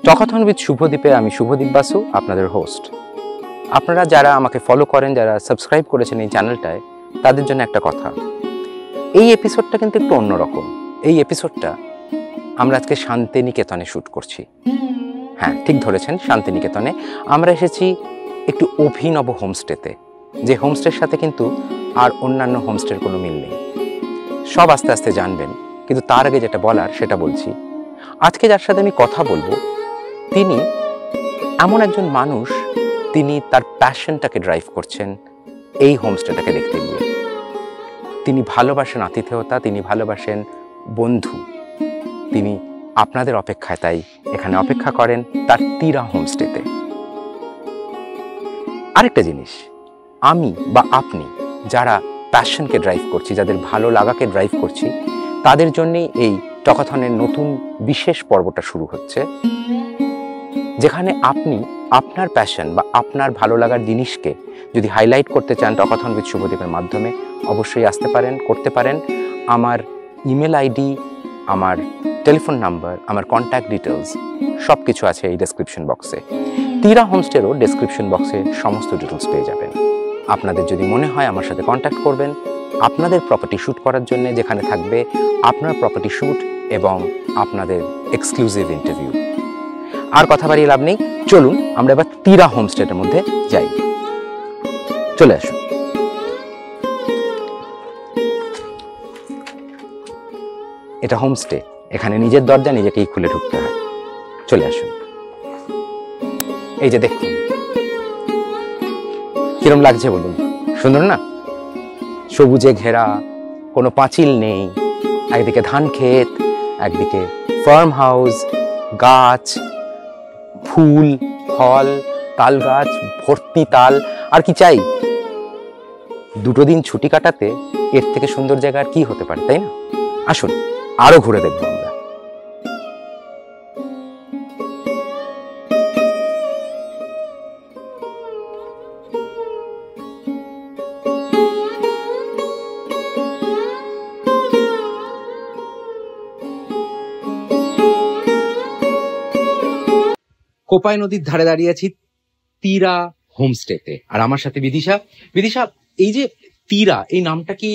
টকাথন with শুভদীপে আমি শুভদীপ বাসু, আপনাদের host. আপনারা যারা আমাকে ফলো করেন, যারা সাবস্ক্রাইব করেছেন এই চ্যানেলটায়, তাদের জন্য একটা কথা, এই এপিসোডটা কিন্তু একটু অন্যরকম। এই এপিসোডটা আমরা আজকে শান্তিনিকেতনে শ্যুট করছি। হ্যাঁ, ঠিক ধরেছেন, শান্তিনিকেতনে। আমরা এসেছি একটু অভিনব হোমস্টেতে, যে হোমস্টের সাথে কিন্তু আর অন্যান্য হোমস্টের কোনো মিল নেই। সব আস্তে আস্তে জানবেন, কিন্তু তার আগে যেটা বলার সেটা বলছি। আজকে যার সাথে আমি কথা বলবো, তিনি এমন একজন মানুষ, তিনি তার প্যাশনটাকে ড্রাইভ করছেন এই হোমস্টেটাকে দেখতে গিয়ে। তিনি ভালোবাসেন আতিথেয়তা, তিনি ভালোবাসেন বন্ধু, তিনি আপনাদের অপেক্ষায় তাই এখানে অপেক্ষা করেন তার তীরা হোমস্টেতে। আরেকটা জিনিস, আমি বা আপনি যারা প্যাশনকে ড্রাইভ করছি, যাদের ভালো লাগাকে ড্রাইভ করছি, তাদের জন্যেই এই টকাথনের নতুন বিশেষ পর্বটা শুরু হচ্ছে, যেখানে আপনি আপনার প্যাশন বা আপনার ভালো লাগার জিনিসকে যদি হাইলাইট করতে চান টকাথন উইথ শুভদীপের মাধ্যমে, অবশ্যই আসতে পারেন, করতে পারেন। আমার ইমেল আইডি, আমার টেলিফোন নাম্বার, আমার কন্ট্যাক্ট ডিটেলস সব কিছু আছে এই ডেসক্রিপশন বক্সে। তীরা হোমস্টেরও ডেসক্রিপশন বক্সে সমস্ত ডিটেলস পেয়ে যাবেন। আপনাদের যদি মনে হয় আমার সাথে কন্ট্যাক্ট করবেন আপনাদের প্রপার্টি শ্যুট করার জন্য, যেখানে থাকবে আপনার প্রপার্টি শ্যুট এবং আপনাদের এক্সক্লুসিভ ইন্টারভিউ। আর কথা বাড়িয়ে লাভ নেই, চলুন আমরা এবার তীরা হোমস্টের মধ্যে যাই। চলে আসুন। এটা হোমস্টে, এখানে নিজের দরজা নিজেকেই খুলে ঢুকতে হয়। চলে আসুন। এই যে দেখুন, কিরম লাগছে বলুন? সুন্দর না? সবুজে ঘেরা, কোনো পাঁচিল নেই, একদিকে ধান ক্ষেত, একদিকে ফার্ম হাউস, গাছ, ফুল, ফল, তাল গাছ, ভর্তি তাল। আর কি চাই? দুটো দিন ছুটি কাটাতে এর থেকে সুন্দর জায়গা আর কি হতে পারে, তাই না? আসুন আরো ঘুরে দেখবো আমরা। কোপাই নদীর ধারে দাঁড়িয়ে আছি তীরা হোমস্টেতে, আর আমার সাথে বিদিশা। বিদিশা, এই যে তীরা, এই নামটা কি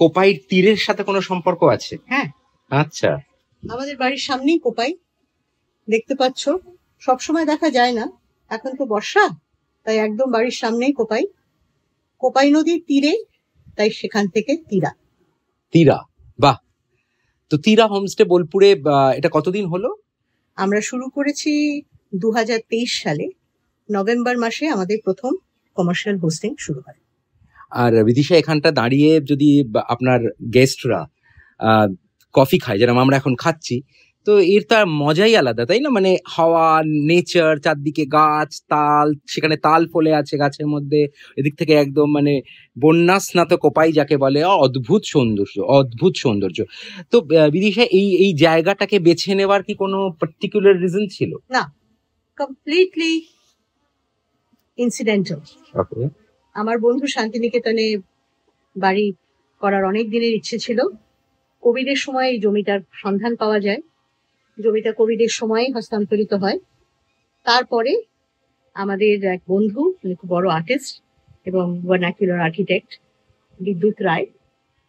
কোপাইর তীরের সাথে কোনো সম্পর্ক আছে? হ্যাঁ, আচ্ছা। আমাদের বাড়ির সামনেই কোপাই, দেখতে পাচ্ছ। সবসময় দেখা যায় না, এখন তো বর্ষা, তাই একদম বাড়ির সামনেই কোপাই। কোপাই নদীর তীরে, তাই সেখান থেকে তীরা। তীরা, বাহ। তো তীরা হোমস্টে বোলপুরে এটা কতদিন হলো? আমরা শুরু করেছি 2023 সালে নভেম্বর মাসে। আমাদের প্রথম কমার্শিয়াল হোস্টিং শুরু হয়। আর বিদিশা, এখানটা দাঁড়িয়ে যদি আপনার গেস্টরা কফি খায়, যেরকম আমরা এখন খাচ্ছি, তো এর তার মজাই আলাদা, তাই না? মানে হাওয়া, নেচার, চারদিকে গাছ, তাল, সেখানে তাল ফলে আছে গাছের মধ্যে, এদিক থেকে একদম মানে বন্যা স্নাত কোপাই যাকে বলে, অদ্ভুত সৌন্দর্য, অদ্ভুত সৌন্দর্য। তো বিদিশা, এই জায়গাটাকে বেছে নেওয়ার কি কোনো পার্টিকুলার রিজন ছিল? না, কমপ্লিটলি ইনসিডেন্টাল। ওকে। আমার বন্ধু শান্তিনিকেতনে বাড়ি করার অনেক দিনের ইচ্ছে ছিল। কোভিডের সময় এই জমিটার সন্ধান পাওয়া যায়, জমিটা কোভিডের সময় হস্তান্তরিত হয়। তারপরে আমাদের এক বন্ধু, খুব বড় আর্টিস্ট এবং ভার্নাকুলার আর্কিটেক্ট, বিদ্যুৎ রায়,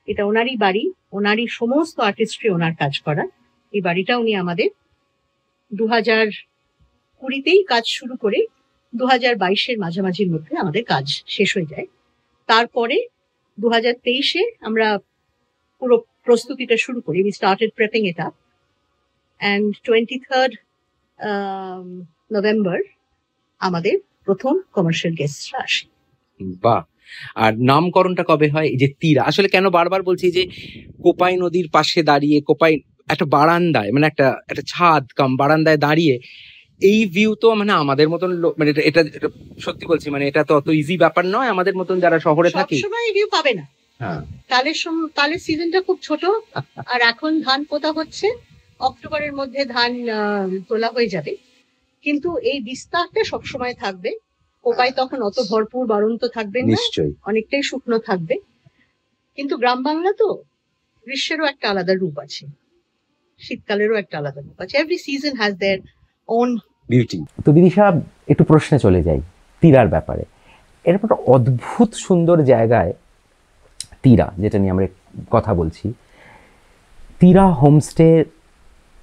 এটা ওনারই বাড়ি, ওনারই সমস্ত আর্টিস্ট্রি ওনার কাজ করা। এই বাড়িটা উনি আমাদের 2020-তেই কাজ শুরু করে 2022-এর মাঝামাঝির মধ্যে আমাদের কাজ শেষ হয়ে যায়। তারপরে 2023-এ আমরা পুরো প্রস্তুতিটা শুরু করি। We started prepping it up and 23rd November আমাদের প্রথম কমার্শিয়াল গেস্টরা আসে। বাহ। আর নামকরণটা কবে হয়? এই যে তীরা, আসলে কেন বারবার বলছি যে কোপাই নদীর পাশে দাঁড়িয়ে, কোপাই একটা বারান্দায়, মানে একটা ছাদ কাম বারান্দায় দাঁড়িয়ে এই ভিউ, তো মানে আমাদের মতন মানে এটা সত্যি বলছি, মানে এটা তো অত ইজি ব্যাপার নয় আমাদের মতন যারা শহরে থাকি। সবসময় এই ভিউ পাবে না। হ্যাঁ, তালের সিজনটা খুব ছোট, আর এখন ধান পোতা হচ্ছে, অক্টোবরের মধ্যে ধান তোলা হয়ে যাবে, কিন্তু এই বিস্তারটা সবসময় থাকবে। কোপাই তখন অত ভরপুর বাড়ন্ত থাকবে না, অনেকটাই শুকনো থাকবে, কিন্তু গ্রাম বাংলা তো গ্রীষ্মেরও একটা আলাদা রূপ আছে, শীতকালেরও একটা আলাদা রূপ আছে। Every season has their own beauty. তো বিদিশা, একটু প্রশ্নে চলে যাই তীরার ব্যাপারে। এরপর একটা অদ্ভুত সুন্দর জায়গায় তীরা, যেটা নিয়ে আমরা কথা বলছি, তীরা হোমস্টে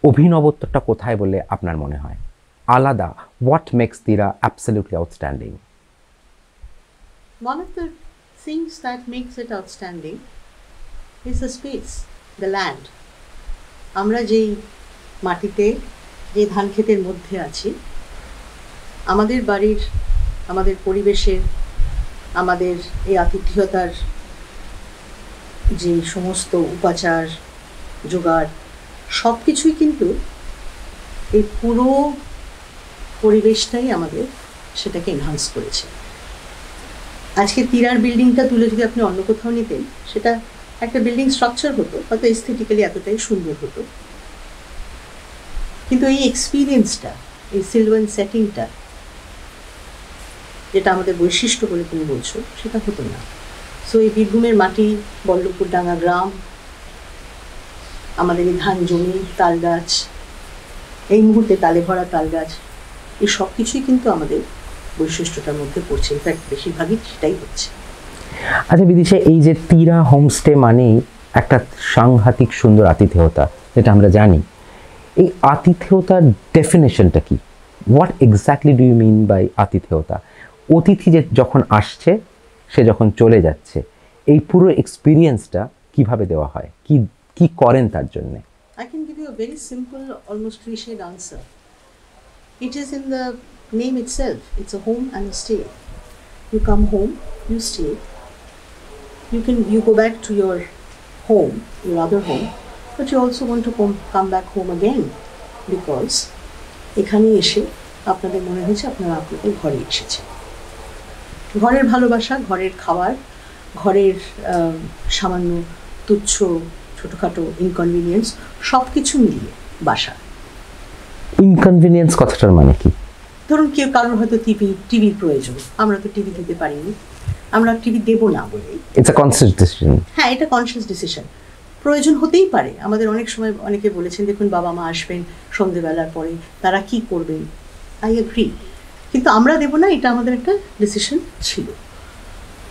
অভিনবত্বটা কোথায় বলে আপনার মনে হয়? আলাদা, what makes Tira absolutely outstanding? One of the things that makes it outstanding is the space, the land. আমরা যেই মাটিতে, যে ধান ক্ষেতের মধ্যে আছি, আমাদের বাড়ির, আমাদের পরিবেশের, আমাদের এই আতিথেয়তার যে সমস্ত উপাচার জোগাড়, সব কিছুই কিন্তু এই পুরো পরিবেশটাই আমাদের সেটাকে এনহান্স করেছে। আজকে তীরার বিল্ডিংটা তুলে যদি আপনি অন্য কোথাও নিতেন, সেটা একটা বিল্ডিং স্ট্রাকচার হতো, হয়তো এস্থেটিক্যালি এতটাই সুন্দর হতো, কিন্তু এই এক্সপিরিয়েন্সটা, এই সিলভান সেটিংটা, যেটা আমাদের বৈশিষ্ট্য বলে তুমি বলছো, সেটা হতো না। সো এই বীরভূমের মাটি, বল্লভপুরডাঙ্গা গ্রাম, আমাদের এই ধান জমি, তাল গাছ, এই মুহূর্তে তালে ভরা তাল গাছ, এই সব কিছুই কিন্তু আমাদের বৈশিষ্ট্যটার মধ্যে পড়ছে। ইনফ্যাক্ট বেশিরভাগই সেটাই হচ্ছে। আচ্ছা বিদিশা, এই যে তীরা হোমস্টে মানেই একটা সাংঘাতিক সুন্দর আতিথেয়তা, যেটা আমরা জানি, এই আতিথেয়তার ডেফিনেশনটা কি? What exactly do you mean by আতিথেয়তা? অতিথি যে যখন আসছে, সে যখন চলে যাচ্ছে, এই পুরো এক্সপিরিয়েন্সটা কিভাবে দেওয়া হয়, কি কি করেন তার জন্যে? I can give you a very simple, almost cliched answer. It is in the name itself. It's a home and a stay. You come home, you stay. You go back to your home, your other home, but you also want to come back home again, because এখানে এসে আপনাদের মনে হয়েছে আপনারা আপনাদের ঘরে এসেছে। ঘরের ভালোবাসা, ঘরের খাবার, ঘরের সামান্য তুচ্ছ ছোটোখাটো ইনকনভিনিয়েন্স, সব কিছু মিলিয়ে বাসা। ইনকনভিনিয়েন্স কথাটার মানে কি? ধরুন কেউ, কারোর হয়তো টিভির প্রয়োজন, আমরা তো টিভি দিতে পারিনি, আমরা টিভি দেবো না বলেই। It's a conscious decision. হ্যাঁ, এটা কনসিয়াস ডিসিশন। প্রয়োজন হতেই পারে। আমাদের অনেক সময় অনেকে বলেছেন, দেখুন বাবা মা আসবেন সন্ধেবেলার পরে, তারা কি করবেন, আই এগ্রি, কিন্তু আমরা দেবো না, এটা আমাদের একটা ডিসিশন ছিল।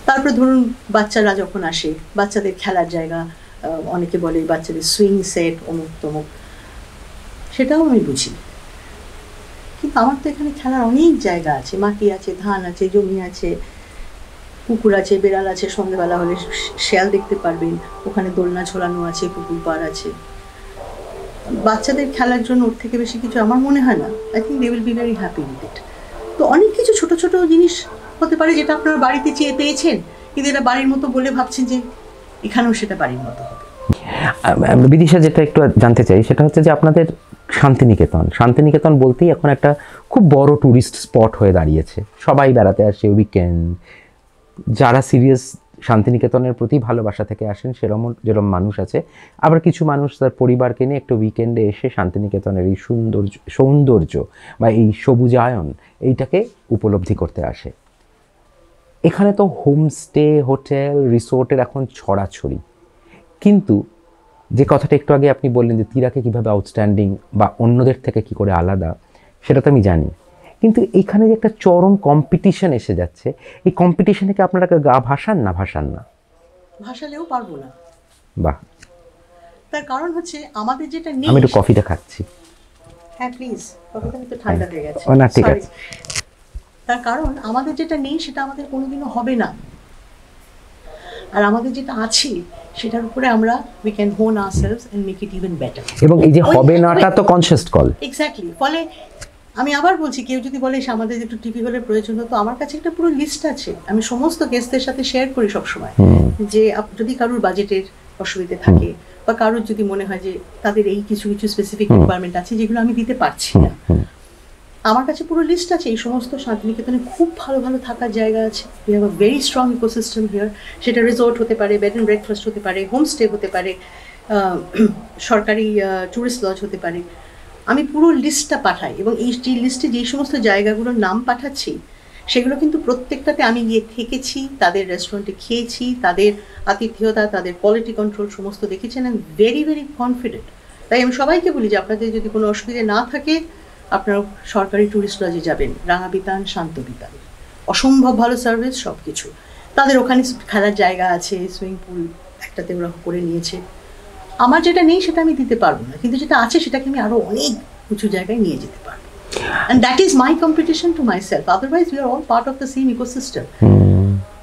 তারপরে ধরুন বাচ্চারা যখন আসে, বাচ্চাদের খেলার জায়গা, অনেকে বলে বাচ্চাদের সুইং সেট, অমুক তমুক, সেটাও আমি বুঝি, কিন্তু আমার তো এখানে খেলার অনেক জায়গা আছে, মাটি আছে, ধান আছে, জমি আছে, পুকুর আছে, বেড়াল আছে, সন্ধ্যেবেলা হলে শেয়াল দেখতে পারবেন, ওখানে দোলনা ঝোলানো আছে, পুকুর পাড় আছে। বাচ্চাদের খেলার জন্য ওর থেকে বেশি কিছু আমার মনে হয় না। I think they will be very happy with it. তো অনেক কিছু ছোট ছোট জিনিস হতে পারে যেটা আপনারা বাড়িতে চেয়ে পেয়েছেন, কিন্তু এটা বাড়ির মতো বলে ভাবছেন যে এখানেও সেটা বাড়ির মতো হবে। বিদিশা, যেটা একটু জানতে চাই সেটা হচ্ছে যে আপনাদের শান্তিনিকেতন বলতেই এখন একটা খুব বড় ট্যুরিস্ট স্পট হয়ে দাঁড়িয়েছে। সবাই বেড়াতে আসে, উইকেন্ড। যারা সিরিয়াস শান্তিনিকেতনের প্রতি ভালোবাসা থেকে আসেন যেরকম মানুষ আছে, আবার কিছু মানুষ তার পরিবারকে নিয়ে একটু উইকেন্ডে এসে শান্তিনিকেতনের এই সৌন্দর্য বা এই সবুজায়ন, এইটাকে উপলব্ধি করতে আসে। এখানে তো হোমস্টে, হোটেল, রিসোর্টের এখন ছড়াছড়ি, কিন্তু যে কথাটা একটু আগে আপনি বললেন যে তীরাকে কীভাবে আউটস্ট্যান্ডিং বা অন্যদের থেকে কি করে আলাদা, সেটা তো আমি জানি, কিন্তু এখানে যে একটা চরম কম্পিটিশন এসে যাচ্ছে, এই কম্পিটিশনে কি আপনারা গা ভাসান না? ভাসালেও পারবো না। বাহ। তার কারণ হচ্ছে আমাদের যেটা নেই। আমি একটু কফিটা খাচ্ছি। হ্যাঁ প্লিজ, কফিটা তো ঠান্ডা হয়ে গেছে। না ঠিক আছে। তার কারণ আমাদের যেটা নেই সেটা আমাদের কোনোদিনও হবে না, আর আমাদের যেটা আছে সেটার উপরে আমরা we can hone ourselves and make it even better। এবং এই যে হবে নাটা তো কনসিয়াস কল। এক্স্যাক্টলি। ফলে আমি আবার বলছি, কেউ যদি বলে আমাদের একটু টিভি হলের প্রয়োজন হতো, আমার কাছে একটা পুরো লিস্ট আছে, আমি সমস্ত গেস্টদের সাথে শেয়ার করি সবসময়, যে যদি কারোর বাজেটের অসুবিধে থাকে বা কারোর যদি মনে হয় যে তাদের এই কিছু কিছু স্পেসিফিক রিকোয়ারমেন্ট আছে যেগুলো আমি দিতে পারছি না, আমার কাছে পুরো লিস্ট আছে। এই সমস্ত শান্তিনিকেতনে খুব ভালো ভালো থাকার জায়গা আছে। We have a very strong ecosystem here. সেটা রিসোর্ট হতে পারে, বেড অ্যান্ড ব্রেকফাস্ট হতে পারে, হোমস্টে হতে পারে, সরকারি ট্যুরিস্ট লজ হতে পারে। আমি পুরো লিস্টটা পাঠাই, এবং এই লিস্টে যেই সমস্ত জায়গাগুলোর নাম পাঠাচ্ছি সেগুলো কিন্তু প্রত্যেকটাতে আমি গিয়ে থেকেছি, তাদের রেস্টুরেন্টে খেয়েছি, তাদের আতিথেয়তা, তাদের কোয়ালিটি কন্ট্রোল সমস্ত দেখেছেন। I am very very confident. তাই আমি সবাইকে বলি যে আপনাদের যদি কোনো অসুবিধা না থাকে আপনারা সরকারি ট্যুরিস্ট লজে যাবেন, রাঙাবিতান, শান্তবিতান, অসম্ভব ভালো সার্ভিস, সব কিছু। তাদের ওখানে খেলার জায়গা আছে, সুইমিং পুল একটাতে ওরা করে নিয়েছে। আমার যেটা নেই সেটা আমি দিতে পারবো না, কিন্তু যেটা আছে সেটাকে আমি আরো অনেক উঁচু জায়গায় নিয়ে যেতে পারবো। And that is my competition to myself. Otherwise, we are all part of the same ecosystem.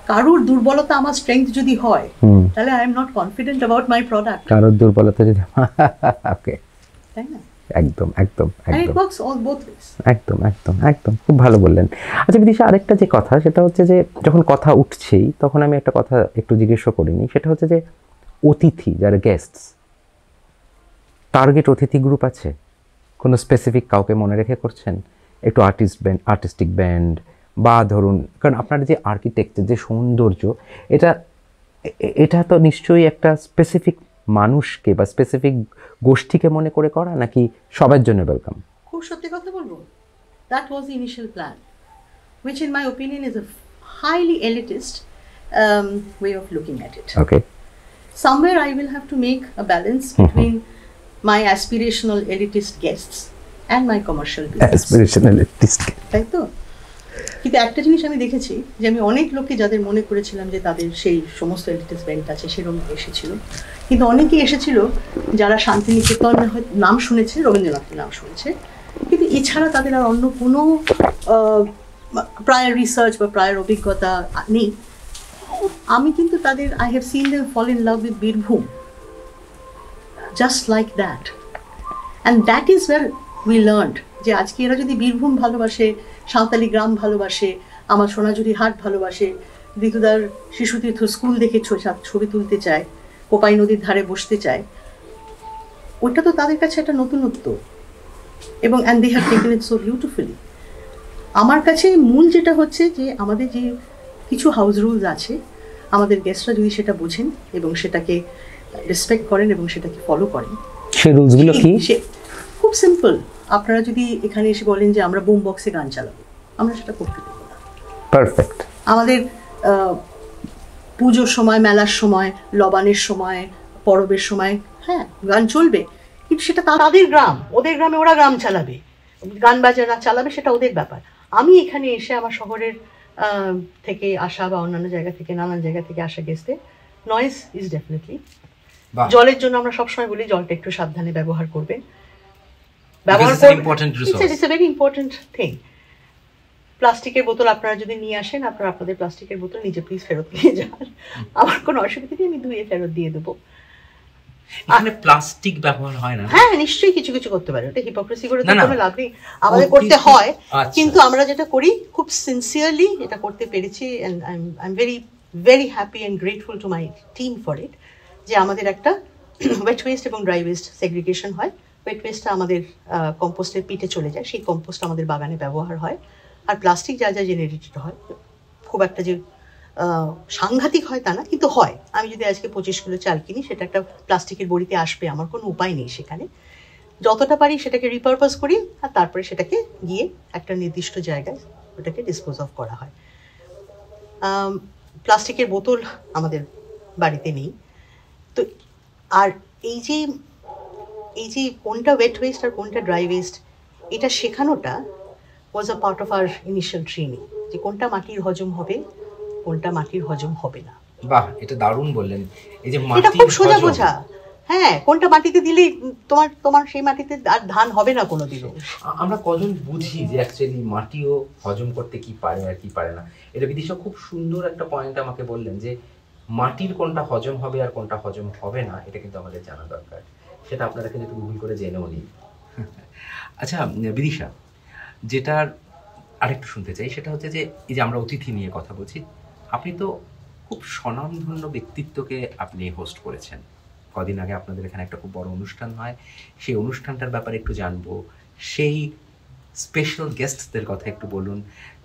কারোর দুর্বলতা আমার স্ট্রেংথ যদি হয় তাহলে I am not confident about my product. কারোর দুর্বলতা যদি ওকে, তাই না? একদম একদম And it একদম works all both ways. একদম একদম একদম খুব ভালো বললেন। আচ্ছা বিদিশা, আরেকটা যে কথা সেটা হচ্ছে যে যখন কথা উঠছেই তখন আমি একটা কথা একটু জিজ্ঞেস করিনি, সেটা হচ্ছে যে অতিথি যারা গেস্টস, টার্গেট অতিথি গ্রুপ আছে? কোনো স্পেসিফিক কাউকে মনে রেখে করছেন? একটু আর্টিস্টিক ব্যান্ড বা ধরুন, কারণ আপনার যে আর্কিটেকচার, যে সৌন্দর্য, এটা তো নিশ্চয়ই একটা স্পেসিফিক মানুষকে বা স্পেসিফিক গোষ্ঠীকে মনে করে করা, নাকি সবার জন্য ওয়েলকাম? খুব সত্যি কথা বলবো, that was the initial plan, which in my opinion is a highly elitist way of looking at it. Okay. Somewhere I will have to make a balance between my aspirational elitist guests and my commercial business. Aspirational elitist. তাই তো? কিন্তু একটা জিনিস আমি দেখেছি যে আমি অনেক লোককে যাদের মনে করেছিলাম যে তাদের সেই সমস্ত এলিটিস্ট ব্যান্ড আছে সেরকম এসেছিল, কিন্তু অনেকেই এসেছিল যারা শান্তিনিকেতন নাম শুনেছে, রবীন্দ্রনাথের নাম শুনেছে, কিন্তু এছাড়া তাদের আর অন্য কোনো প্রায়র রিসার্চ বা প্রায়র অভিজ্ঞতা নেই। আমি কিন্তু তাদের I have seen them fall in love with Birbhum, just like that. And that is where we learned যে আজকে এরা যদি বীরভূম ভালোবাসে, সাঁওতালি গ্রাম ভালোবাসে, আমার সোনাঝুরি হাট ভালোবাসে, ঋতুদার শিশুতীর্থ স্কুল দেখে ছবি তুলতে চায়, কোপাই নদীর ধারে বসতে চায়, ওইটা তো তাদের কাছে একটা নতুনত্ব। এবং and they have taken it so beautifully. আমার কাছে মূল যেটা হচ্ছে যে আমাদের যে কিছু হাউস রুলস আছে, আমাদের গেস্টরা যদি সেটা বোঝেন এবং সেটাকে রেসপেক্ট করেন এবং সেটাকে ফলো করেন। সেই রুলসগুলো কি? খুব সিম্পল। আপনারা যদি এখানে এসে বলেন যে আমরা বুম বক্সে গান চালাবো, আমরা সেটা করতে দেবো না। পারফেক্ট। আমাদের পুজোর সময়, মেলার সময়, লবানের সময়, পরবের সময় হ্যাঁ গান চলবে, কিন্তু সেটা তাদের গ্রাম, ওদের গ্রামে ওরা গান চালাবে, গান বাজানা চালাবে, সেটা ওদের ব্যাপার। আমি এখানে এসে আমার শহরের থেকে আসা বা অন্যান্য জায়গা থেকে, নানান জায়গা থেকে আসা গেস্টে নয়েজ ইজ ডেফিনেটলি। জলের জন্য আমরা সবসময় বলি জলটা একটু সাবধানে ব্যবহার করবেন। It's a very important thing. প্লাস্টিকের বোতল আপনারা যদি নিয়ে আসেন, আপনারা আপনাদের প্লাস্টিকের বোতল নিজে প্লিজ ফেরত নিয়ে যান। আমার কোনো অসুবিধা নেই, আমি ধুয়ে ফেরত দিয়ে দেবো। এখানে প্লাস্টিক ব্যবহার হয় না? হ্যাঁ নিশ্চয়ই কিছু কিছু করতে পারে, ওটা হিপোক্রেসি করে তো কোনো লাভ নেই, আমাদের করতে হয়। কিন্তু আমরা যেটা করি খুব সিনসিয়ারলি এটা করতে পেরেছি, and I am very very happy and grateful to my team for it, যে আমাদের একটা ওয়েট ওয়েস্ট এবং ড্রাই ওয়েস্ট সেগ্রিগেশন হয়। ওয়েট ওয়েস্টটা আমাদের কম্পোস্টের পিটে চলে যায়, সেই কম্পোস্ট আমাদের বাগানে ব্যবহার হয়। আর প্লাস্টিক যা যা জেনারেটেড হয়, খুব একটা যে সাংঘাতিক হয় তা না, কিন্তু হয়। আমি যদি আজকে 25 কিলো চাল কিনি, সেটা একটা প্লাস্টিকের বড়িতে আসবে, আমার কোনো উপায় নেই। সেখানে যতটা পারি সেটাকে রিপারপাস করি, আর তারপরে সেটাকে গিয়ে একটা নির্দিষ্ট জায়গায় ওটাকে ডিসপোজ অফ করা হয়। প্লাস্টিকের বোতল আমাদের বাড়িতে নেই। তো আর এই যে কোনটা ওয়েট ওয়েস্ট আর কোনটা ড্রাই ওয়েস্ট, এটা শেখানোটা was a part of our initial training, যে কোনটা মাটির হজম হবে, কোনটা মাটির হজম হবে না। বাহ, এটা দারুণ বললেন। এই যে এটা খুব সোজা বোঝা। হ্যাঁ, কোনটা মাটিতে দিলে তোমার সেই মাটিতে আর ধান হবে না কোনোদিনও। আমরা কজন বুঝি যে অ্যাকচুয়ালি মাটিও হজম করতে কি পারে আর কি পারে না? এটা বিদিশা খুব সুন্দর একটা পয়েন্ট আমাকে বললেন, যে মাটির কোনটা হজম হবে আর কোনটা হজম হবে না, এটা কিন্তু আমাদের জানা দরকার। সেটা আপনারা কিন্তু একটু গুগল করে জেনেও নিন। আচ্ছা বিদিশা, যেটার আরেকটু শুনতে চাই সেটা হচ্ছে যে এই যে আমরা অতিথি নিয়ে কথা বলছি, আপনি তো খুব স্বনামধন্য ব্যক্তিত্বকে আপনি হোস্ট করেছেন। কদিন আগে আপনাদের এখানে একটা খুব বড় অনুষ্ঠান হয়, সেই অনুষ্ঠানটার ব্যাপারে একটু জানবো। সেই স্পেশাল গেস্টদের কথা একটু বলুন,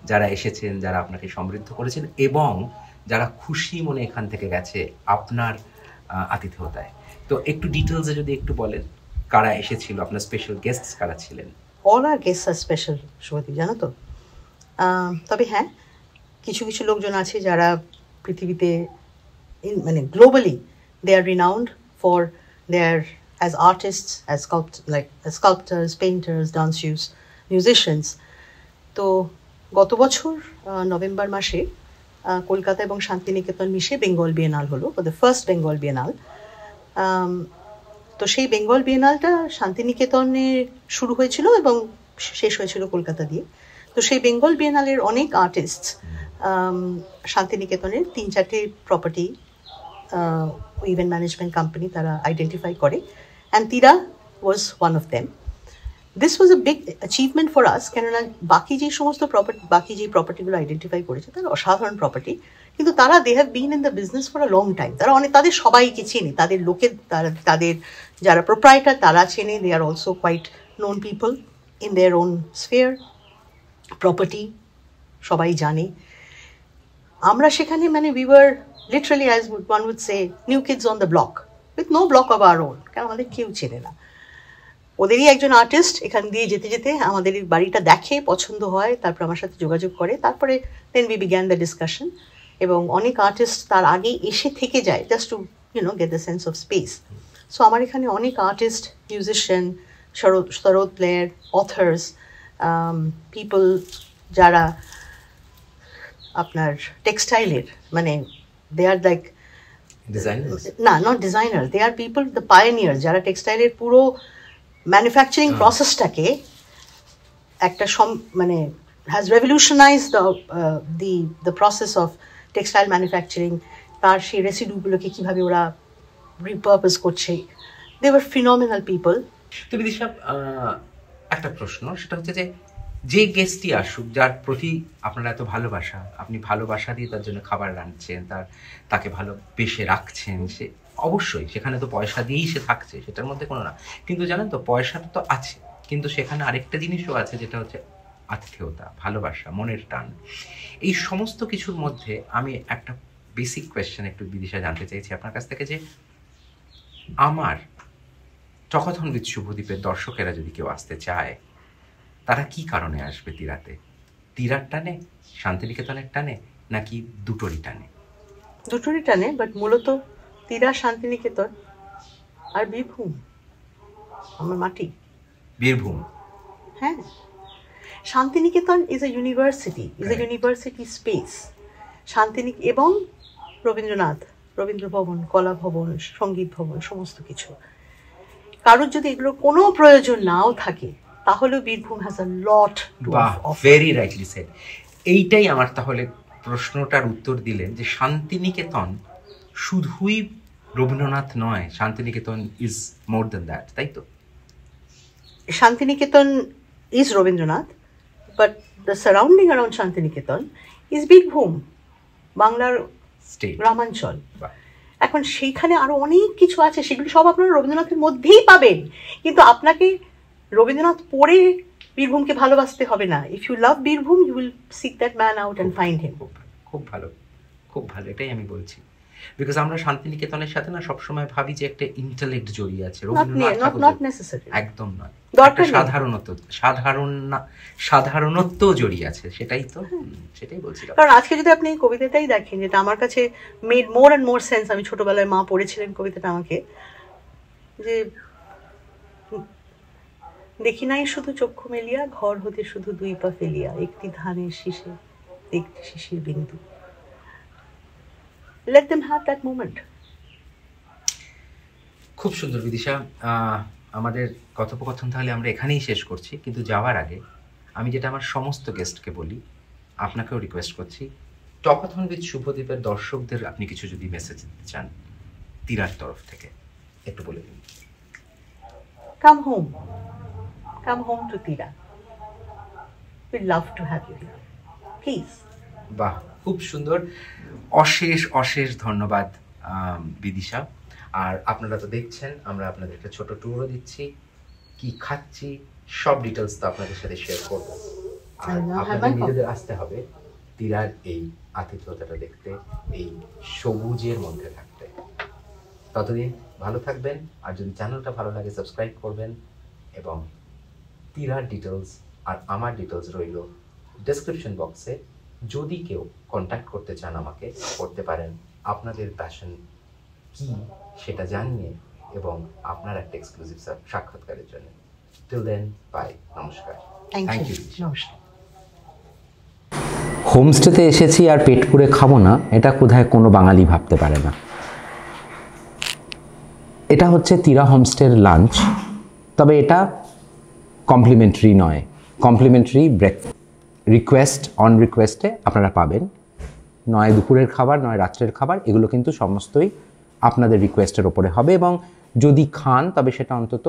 যারা এসেছেন, যারা আপনাকে সমৃদ্ধ করেছেন এবং যারা খুশি মনে এখান থেকে গেছে আপনার আতিথেয়তায়। তো একটু ডিটেলসে যদি একটু বলেন, কারা এসেছিল, আপনার স্পেশাল গেস্টস কারা ছিলেন? অল আর গেস্টস আর স্পেশাল, শুভদীপ, জানো তো। তবে হ্যাঁ, কিছু কিছু লোকজন আছে যারা পৃথিবীতে মানে globally they are renowned for their as artists, as sculptors, painters, dancers, musicians. তো গত বছর নভেম্বর মাসে কলকাতা এবং শান্তিনিকেতন মিশে বেঙ্গল বিয়েনাল হলো, দ্য ফার্স্ট বেঙ্গল বিয়েনাল। তো সেই বেঙ্গল বিয়েনালটা শান্তিনিকেতনে শুরু হয়েছিল এবং শেষ হয়েছিল কলকাতা দিয়ে। তো সেই বেঙ্গল বিয়েনালের অনেক আর্টিস্ট শান্তিনিকেতনের 3-4টে প্রপার্টি ইভেন্ট ম্যানেজমেন্ট কোম্পানি তারা আইডেন্টিফাই করে, and Tira was one of them. This was a big achievement for us, কেননা বাকি যে সমস্ত প্রপার্টিগুলো আইডেন্টিফাই করেছে তারা অসাধারণ প্রপার্টি, কিন্তু তারা they have been in the business for a long time. তারা তাদের সবাইকে চেনে, তাদের লোকের তাদের যারা প্রোপ্রাইটার তারা চেনে, they are also quite known people in their own sphere. Property সবাই জানে। আমরা সেখানে মানে we were literally, as one would say, new kids on the block with no block of our own, কারণ আমাদের কেউ চেনে না। ওদেরই একজন আর্টিস্ট এখান দিয়ে যেতে যেতে আমাদের বাড়িটা দেখে, পছন্দ হয়, তারপর আমার সাথে যোগাযোগ করে, তারপরে then we began the discussion. এবং অনেক আর্টিস্ট তার আগেই এসে থেকে যায় just to get the sense of space. So আমার এখানে অনেক artist, musician, sarod player, authors, people যারা আপনার টেক্সটাইলের মানে দে আর লাইক না, not designer, they are people the pioneer, যারা টেক্সটাইলের পুরো ম্যানুফ্যাকচারিং প্রসেসটাকে একটা মানে has revolutionise the process of textile manufacturing. তার সেই রেসিডিউগুলোকে কীভাবে ওরা রিপারপাস করছে, দে ওয়ার ফিনোমিনাল পিপল। তো বিদিশা, একটা প্রশ্ন, সেটা হচ্ছে যে গেস্টই আসুক, যার প্রতি আপনার এত ভালোবাসা, আপনি ভালোবাসা দিয়ে তার জন্য খাবার রাঁধছেন, তাকে ভালোবেসে রাখছেন, সে অবশ্যই সেখানে তো পয়সা দিয়েই সে থাকছে, সেটার মধ্যে কোনো না। কিন্তু জানেন তো, পয়সাটা তো আছে, কিন্তু সেখানে আরেকটা জিনিসও আছে, যেটা হচ্ছে আত্মীয়তা, ভালোবাসা, মনের টান। এই সমস্ত কিছুর মধ্যে আমি একটা বেসিক কোয়েশ্চেন একটু বিদিশা জানতে চাইছি আপনার কাছ থেকে, যে আমার চকাথন উইথ শুভদ্বীপের দর্শকেরা যদি কেউ আসতে চায়, তারা কি কারণে আসবে তিরাতে? তিরার টানে, শান্তিনিকেতনের টানে, নাকি দুটোরই টানে? দুটোরই টানে, বাট মূলত তিরা, শান্তিনিকেতন আর বীরভূম, আমার মাটি বীরভূম। হ্যাঁ, Santiniketan is a university, university space. এবং রবীন্দ্রনাথ, রবীন্দ্র ভবন, কলা ভবন, সঙ্গীত ভবন, সমস্ত কিছু। কারোর যদি এগুলোর কোনো প্রয়োজন নাও থাকে, তাহলেও Birbhum has a lot to offer. Very rightly said. এইটাই আমার তাহলে প্রশ্নটার উত্তর দিলেন, যে শান্তিনিকেতন শুধুই রবীন্দ্রনাথ নয়, Santiniketan is more than that, তাই তো? Santiniketan is Rabindranath, but the surrounding around Santiniketan is Birbhum, বাংলার গ্রামাঞ্চল। এখন সেইখানে আরো অনেক কিছু আছে, সেগুলি সব আপনারা রবীন্দ্রনাথের মধ্যেই পাবেন, কিন্তু আপনাকে রবীন্দ্রনাথ পড়ে বীরভূমকে ভালোবাসতে হবে না। If you love Birbhum, you will seek that man out and find him. খুব ভালো, খুব ভালো, এটাই আমি বলছি। বিকজ আমরা শান্তিনিকেতনের সাথে না সবসময় ভাবি যে একটা ইন্টেলেক্ট জড়িয়ে আছে, একদম নয়, সাধারণত্ব জড়িয়ে আছে, সেটাই তো, সেটাই বলছি। কারণ আজকে যদি আপনি এই কবিতাটাই দেখেন, যেটা আমার কাছে made more and more sense, আমি ছোটবেলায় মা পড়েছিলেন কবিতাটা আমাকে, যে দেখি নাই শুধু চক্ষু মেলিয়া, ঘর হতে শুধু 2 পা ফেলিয়া, একটি ধানের শীষে একটি শিশির বিন্দু। Let them have that moment. খুব সুন্দর বিদিশা। আমাদের কথোপকথন তাহলে আমরা এখানেই শেষ করছি, কিন্তু যাওয়ার আগে আমি যেটা আমার সমস্ত গেস্টকে বলি, আপনাকেও রিকোয়েস্ট করছি, চকাথন উইথ শুভদ্বীপের দর্শকদের আপনি কিছু যদি মেসেজ দিতে চান তিরার তরফ থেকে, একটু বলে দিন। Come home to Tira. We'd love to have you here. Please. বাহ, খুব সুন্দর। অশেষ অশেষ ধন্যবাদ বিদিশা। আর আপনারা তো দেখছেন, আমরা আপনাদের একটা ছোট ট্যুরও দিচ্ছি, কি খাচ্ছি সব ডিটেলস তো আপনাদের সাথে শেয়ার করবো। আর আপনাদের নিজেদের আসতে হবে তিরার এই আতিথ্যতাটা দেখতে, এই সবুজের মধ্যে থাকতে। ততদিন ভালো থাকবেন, আর যদি চ্যানেলটা ভালো লাগে সাবস্ক্রাইব করবেন, এবং তিরার ডিটেলস আর আমার ডিটেলস রইল ডেসক্রিপশন বক্সে। যদি কেউ কন্ট্যাক্ট করতে চান আমাকে, করতে পারেন আপনাদের প্যাশন কি সেটা জানিয়ে এবং আপনার একটা এক্সক্লুসিভ সাক্ষাৎকারের জন্য। টিল দেন, বাই, নমস্কার। Thank Thank you, you. নমস্কার। হোমস্টেতে এসেছি আর পেট পুরে খাবো না, এটা কোথায় কোনো বাঙালি ভাবতে পারে না। এটা হচ্ছে তিরা হোমস্টের লাঞ্চ, তবে এটা কমপ্লিমেন্টারি নয়, কমপ্লিমেন্টারি রিকোয়েস্ট অন রিকোয়েস্টে আপনারা পাবেন। নয় দুপুরের খাবার, নয় রাত্রের খাবার, এগুলো কিন্তু সমস্তই আপনাদের রিকোয়েস্টের ওপরে হবে, এবং যদি খান তবে সেটা অন্তত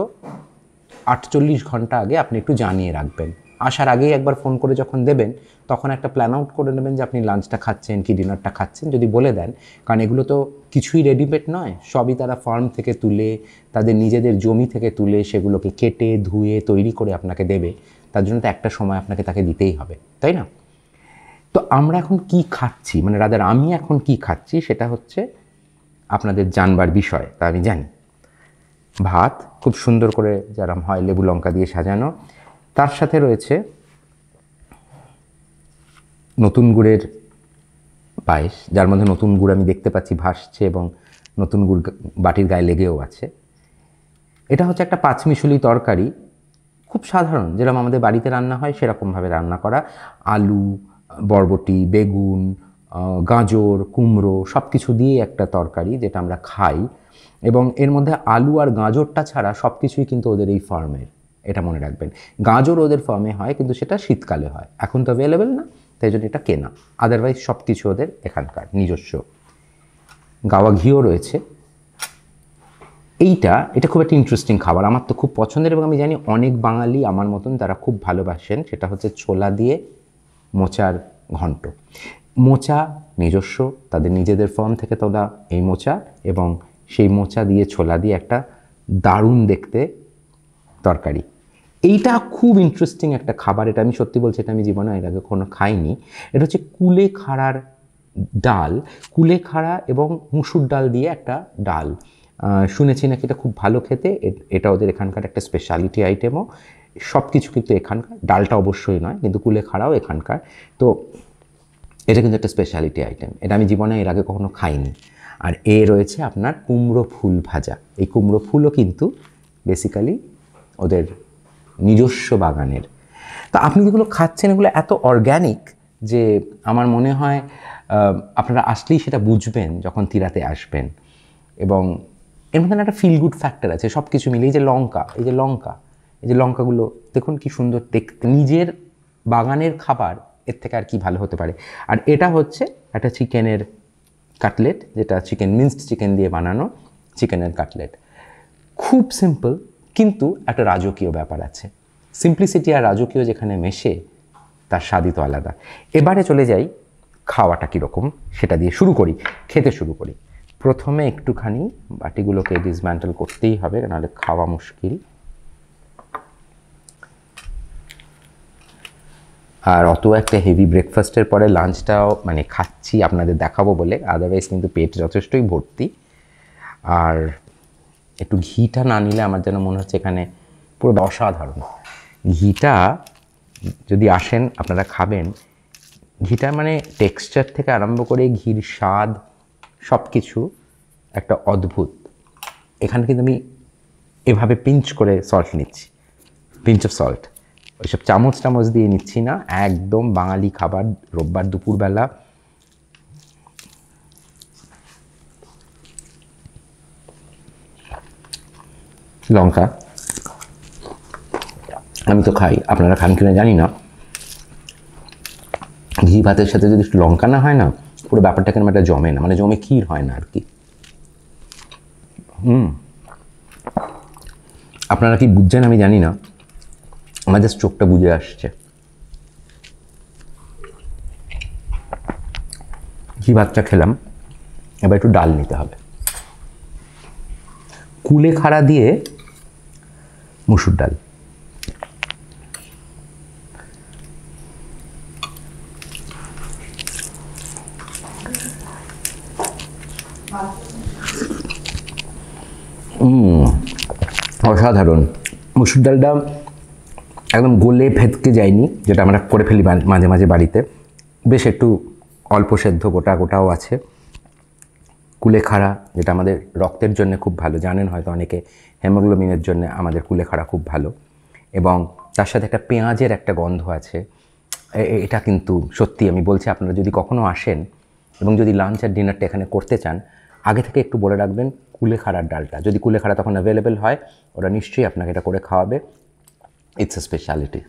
48 ঘন্টা আগে আপনি একটু জানিয়ে রাখবেন। আসার আগেই একবার ফোন করে যখন দেবেন তখন একটা প্ল্যান আউট করে নেবেন যে আপনি লাঞ্চটা খাচ্ছেন কি ডিনারটা খাচ্ছেন, যদি বলে দেন, কারণ এগুলো তো কিছুই রেডিমেড নয়, সবই তারা ফার্ম থেকে তুলে, তাদের নিজেদের জমি থেকে তুলে সেগুলোকে কেটে ধুয়ে তৈরি করে আপনাকে দেবে। তার জন্য তো একটা সময় আপনাকে তাকে দিতেই হবে, তাই না? তো আমরা এখন কি খাচ্ছি, মানে রাদার আমি এখন কি খাচ্ছি সেটা হচ্ছে আপনাদের জানবার বিষয়, তা আমি জানি। ভাত খুব সুন্দর করে যেরকম হয় লেবু লঙ্কা দিয়ে সাজানো, তার সাথে রয়েছে নতুন গুড়ের পায়েস, যার মধ্যে নতুন গুড় আমি দেখতে পাচ্ছি ভাসছে এবং নতুন গুড় বাটির গায়ে লেগেও আছে। এটা হচ্ছে একটা পাঁচমিশালি তরকারি, খুব সাধারণ, যেরকম আমাদের বাড়িতে রান্না হয় সেরকমভাবে রান্না করা। আলু, বরবটি, বেগুন, গাজর, কুমড়ো সব কিছু দিয়ে একটা তরকারি যেটা আমরা খাই, এবং এর মধ্যে আলু আর গাজরটা ছাড়া সব কিছুই কিন্তু ওদের এই ফার্মের, এটা মনে রাখবেন। গাজর ওদের ফার্মে হয় কিন্তু সেটা শীতকালে হয়, এখন তো অ্যাভেলেবেল না, তাই জন্য এটা কেনা, আদারওয়াইজ সব কিছু ওদের এখানকার নিজস্ব। গাওয়া ঘিও রয়েছে। এটা খুব একটা ইন্টারেস্টিং খাবার, আমার তো খুব পছন্দের, এবং আমি জানি অনেক বাঙালি আমার মতন তারা খুব ভালোবাসেন। সেটা হচ্ছে ছোলা দিয়ে মোচার ঘন্ট। মোচা নিজস্ব, তাদের নিজেদের ফার্ম থেকে তোলা এই মোচা, এবং সেই মোচা দিয়ে ছোলা দিয়ে একটা দারুণ দেখতে তরকারি। এইটা খুব ইন্টারেস্টিং একটা খাবার, এটা আমি সত্যি বলছি, এটা আমি জীবনে এর আগে কোনো খাইনি। এটা হচ্ছে কুলেখাড়ার ডাল, কুলেখাড়া এবং মুসুর ডাল দিয়ে একটা ডাল, শুনেছি নাকি এটা খুব ভালো খেতে। এটা ওদের এখানকার একটা স্পেশালিটি আইটেমও। সব কিছু কিন্তু এখানকার, ডালটা অবশ্যই নয় কিন্তু কুলেখাড়াও এখানকার। তো এটা কিন্তু একটা স্পেশালিটি আইটেম, এটা আমি জীবনে এর আগে কখনো খাইনি। আর রয়েছে আপনার কুমড়ো ফুল ভাজা। এই কুমড়ো ফুলও কিন্তু বেসিক্যালি ওদের নিজস্ব বাগানের। তা আপনি যেগুলো খাচ্ছেন এগুলো এত অর্গ্যানিক যে আমার মনে হয় আপনারা আসলেই সেটা বুঝবেন যখন তিরাতে আসবেন। এবং এর মধ্যে একটা ফিল গুড ফ্যাক্টর আছে সব কিছু মিলে। এই যে লঙ্কাগুলো দেখুন কি সুন্দর দেখতে, নিজের বাগানের খাবার, এর থেকে আর কি ভালো হতে পারে। আর এটা হচ্ছে একটা চিকেনের কাটলেট, যেটা মিন্সড চিকেন দিয়ে বানানো চিকেনের কাটলেট। খুব সিম্পল, কিন্তু একটা রাজকীয় ব্যাপার আছে। সিম্পলিসিটি আর রাজকীয় যেখানে মেশে তার স্বাদই তো আলাদা। এবারে চলে যাই খাওয়াটা কীরকম সেটা দিয়ে খেতে শুরু করি। প্রথমে একটুখানি বাটিগুলোকে ডিসম্যান্টেল করতেই হবে, নাহলে খাওয়া মুশকিল। আর অত একটা হেভি ব্রেকফাস্টের পরে লাঞ্চটাও মানে খাচ্ছি আপনাদের দেখাবো বলে, আদারওয়াইজ কিন্তু পেট যথেষ্টই ভর্তি। আর একটু ঘিটা না নিলে আমার যেন মনে হচ্ছে এখানে পুরো অসাধারণ। ঘিটা যদি আসেন আপনারা খাবেন, ঘিটা মানে টেক্সচার থেকে আরম্ভ করে ঘির স্বাদ সব কিছু একটা অদ্ভুত। এখানে কিন্তু আমি এভাবে পিঞ্চ করে সল্ট নিচ্ছি, পিঞ্চ অফ সল্ট, ওইসব চামচ দিয়ে নিচ্ছি না, একদম বাঙালি খাবার রোববার দুপুরবেলা। লঙ্কা আমি তো খাই, আপনারা খান কিনা জানি না। ঘি ভাতের সাথে যদি লঙ্কা না হয় না, পুরো ব্যাপারটা কেন একটা জমে না, মানে জমে ক্ষীর হয় না আর কি। আপনারা কি বুঝছেন আমি জানি না, আমার জাস্ট চোখটা বুঝে আসছে। ঘি ভাতটা খেলাম, এবার একটু ডাল নিতে হবে। কুলেখাড়া দিয়ে মুসুর ডাল, অসাধারণ। মুসুর ডালটা একদম গলে ফেটকে যায়নি, যেটা আমরা করে ফেলি মাঝে মাঝে বাড়িতে। বেশ একটু অল্প সেদ্ধ গোটা গোটাও আছে। কুলেখাড়া, যেটা আমাদের রক্তের জন্য খুব ভালো, জানেন হয়তো অনেকে, হেমোগ্লোবিনের জন্য আমাদের কুলেখাড়া খুব ভালো। এবং তার সাথে একটা পেঁয়াজের একটা গন্ধ আছে। এটা কিন্তু সত্যি আমি বলছি, আপনারা যদি কখনও আসেন এবং যদি লাঞ্চ আর ডিনারটা এখানে করতে চান, আগে থেকে একটু বলে রাখবেন কুলেখাড়ার ডালটা, যদি কুলেখাড়া তখন অ্যাভেলেবেল হয় ওরা নিশ্চয়ই আপনাকে এটা করে খাওয়াবে। It's a speciality.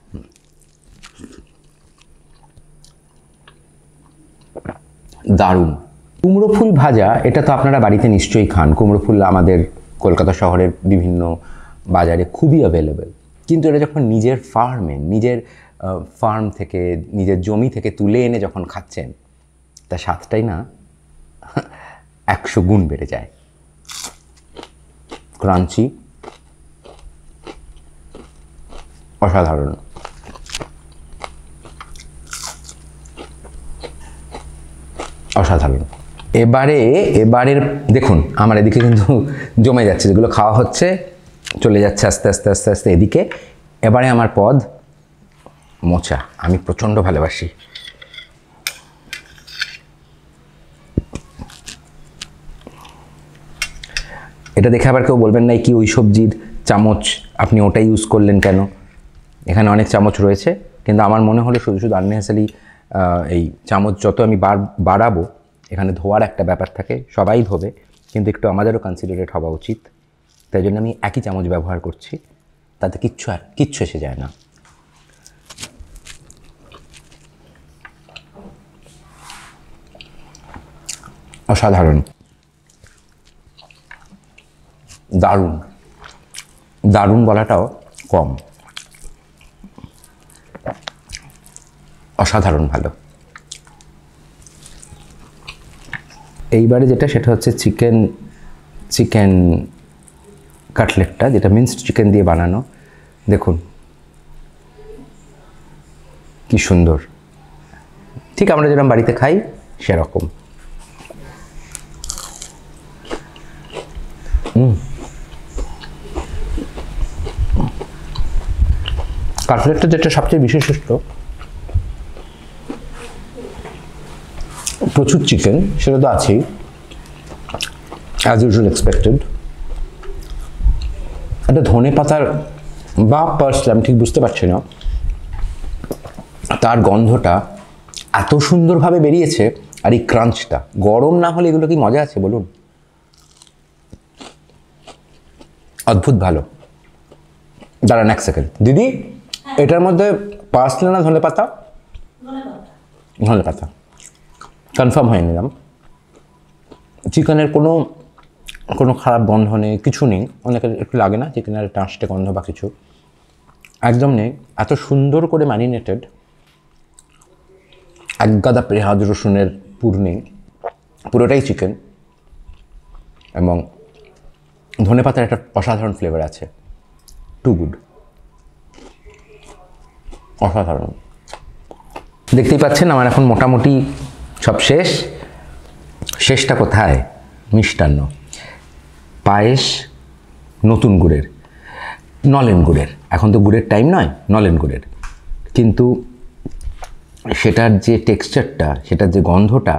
দারুণ। কুমড়ো ফুল ভাজা, এটা তো আপনারা বাড়িতে নিশ্চয়ই খান। কুমড়ো ফুল আমাদের কলকাতা শহরের বিভিন্ন বাজারে খুবই অ্যাভেলেবেল, কিন্তু এটা যখন নিজের ফার্মে, নিজের ফার্ম থেকে, নিজের জমি থেকে তুলে এনে যখন খাচ্ছেন, তা স্বাদটাই না 100 গুণ বেড়ে যায়। ক্রাঞ্চি, অসাধারণ। অসাধারণ। এবারের দেখুন আমার এদিকে কিন্তু জমে যাচ্ছে, যেগুলো খাওয়া হচ্ছে চলে যাচ্ছে আস্তে আস্তে আস্তে আস্তে এদিকে। এবারে আমার পদ মোচা, আমি প্রচণ্ড ভালোবাসি। এটা দেখে আবার কেউ বলবেন না কি ওই সবজির চামচ আপনি ওটা ইউজ করলেন কেন, এখানে অনেক চামচ রয়েছে। কিন্তু আমার মনে হলো শুধু শুধু আননেসেসারি এই চামচ যত আমি বাড়াবো, এখানে ধোয়ার একটা ব্যাপার থাকে, সবাই ধোবে, কিন্তু একটু আমাদেরও কনসিডারেট হওয়া উচিত। তাই জন্য আমি একই চামচ ব্যবহার করছি, তাতে কিচ্ছু এসে যায় না। অসাধারণ, দারুণ। দারুণ বলাটাও কম, অসাধারণ ভালো। এইবারে যেটা, সেটা হচ্ছে চিকেন কাটলেটটা, যেটা মিন্সড চিকেন দিয়ে বানানো। দেখুন কি সুন্দর, ঠিক আমরা যেরকম বাড়িতে খাই সেরকম। কাটলেটটা যেটা সবচেয়ে বিশেষত্ব, প্রচুর চিকেন, সেটা তো আছেই, অ্যাজ ইউজুয়াল এক্সপেক্টেড। একটা ধনে পাতার বা পার্সলে, আমি ঠিক বুঝতে পারছি না, তার গন্ধটা এত সুন্দরভাবে বেরিয়েছে। আর এই ক্রাঞ্চটা, গরম না হলে এগুলো কি মজা আছে বলুন? অদ্ভুত ভালো। দাঁড়ান এক সেকেন্ড দিদি, এটার মধ্যে পার্সলে না ধনে পাতা? ধনে পাতা, কনফার্ম হয়ে নিলাম। চিকেনের কোনো খারাপ গন্ধ নেই, কিছু নেই। অনেকের একটু লাগে না চিকেনের একটা আষ্টে গন্ধ বা কিছু, একদম নেই। এত সুন্দর করে ম্যারিনেটেড, এক গাদা পেঁয়াজ রসুনের পুর নেই, পুরোটাই চিকেন। এবং ধনে পাতার একটা অসাধারণ ফ্লেভার আছে, টু গুড, অসাধারণ। দেখতেই পাচ্ছেন আমার এখন মোটামুটি সব শেষটা কোথায়? মিষ্টান্ন, পায়েস, নতুন গুড়ের, নলেন গুড়ের। এখন তো গুড়ের টাইম নয়, নলেন গুড়ের, কিন্তু সেটার যে টেক্সচারটা, সেটার যে গন্ধটা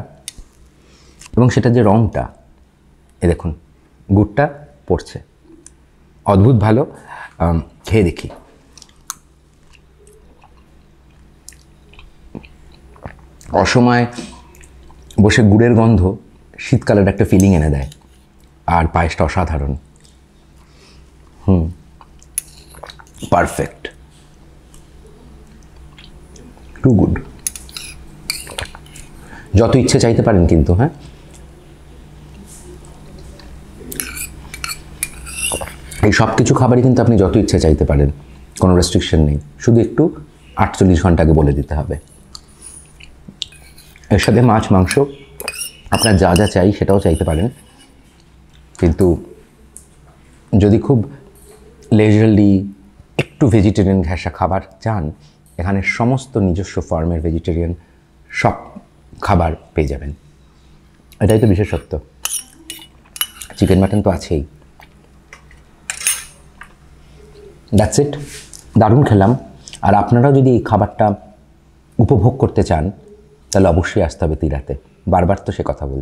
এবং সেটার যে রঙটা, এ দেখুন গুড়টা পড়ছে, অদ্ভুত ভালো। খেয়ে দেখি। অসময়ে বসে গুড়ের গন্ধ শীতকালের একটা ফিলিং এনে দেয়। আর পায়েসটা অসাধারণ, পারফেক্ট, টু গুড। যত ইচ্ছে চাইতে পারেন কিন্তু, হ্যাঁ, এই সব কিছু খাবারই কিন্তু আপনি যত ইচ্ছে চাইতে পারেন, কোনো রেস্ট্রিকশন নেই। শুধু একটু 48 ঘন্টা আগে বলে দিতে হবে। এর সাথে মাছ মাংস আপনার যা যা চাই সেটাও চাইতে পারেন, কিন্তু যদি খুব লেজারলি একটু ভেজিটেরিয়ান ঘেঁষা খাবার চান, এখানে সমস্ত নিজস্ব ফার্মের ভেজিটেরিয়ান সব খাবার পেয়ে যাবেন। এটাই তো বিশেষত্ব। চিকেন মাটন তো আছেই। দ্যাটস ইট, দারুণ খেলাম। আর আপনারাও যদি এই খাবারটা উপভোগ করতে চান, তাহলে অবশ্যই আসতে হবে তিরাতে। বারবার তো সে কথা বলছি।